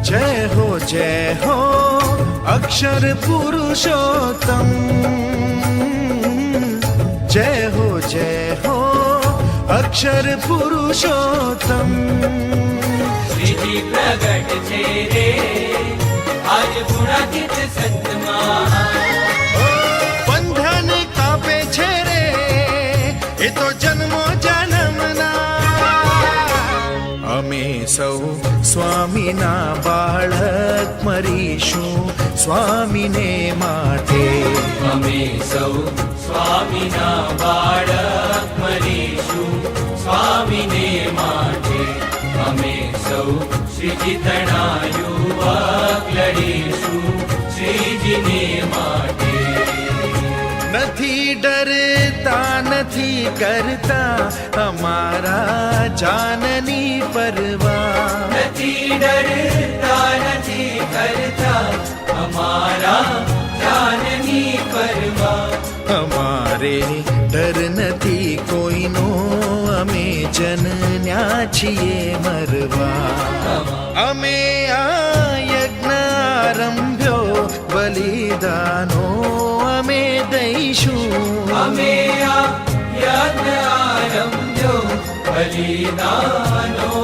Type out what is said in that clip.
जय हो अक्षर पुरुषोत्तम। जय हो अक्षर पुरुषोत्तम। श्रीजी प्रगट छे रे आज गुणातीत संतમાં। बंधन कापे छे रे ए तो जन्मो जन्मना। अमे सौ स्वामीना बाळक मरीशुं स्वामीने माटे। अमे सौ स्वामीना बाळक मरीशुं स्वामीने माटे। अमे सौ श्रीजितना युवक लड़ीशुं श्रीजीने माटे। नथी डरता नथी करता हमारा जाननी परवाह। नथी डरता नथी करता हमारा जाननी परवाह। हमारे डर नथी कोईनो अमे जनन्या छिये मरवा। अमे आ यज्ञ आरंभ्यो बलिदानो अमे दईशुं। अमे आ यज्ञ आरंभ्यो बलिदानो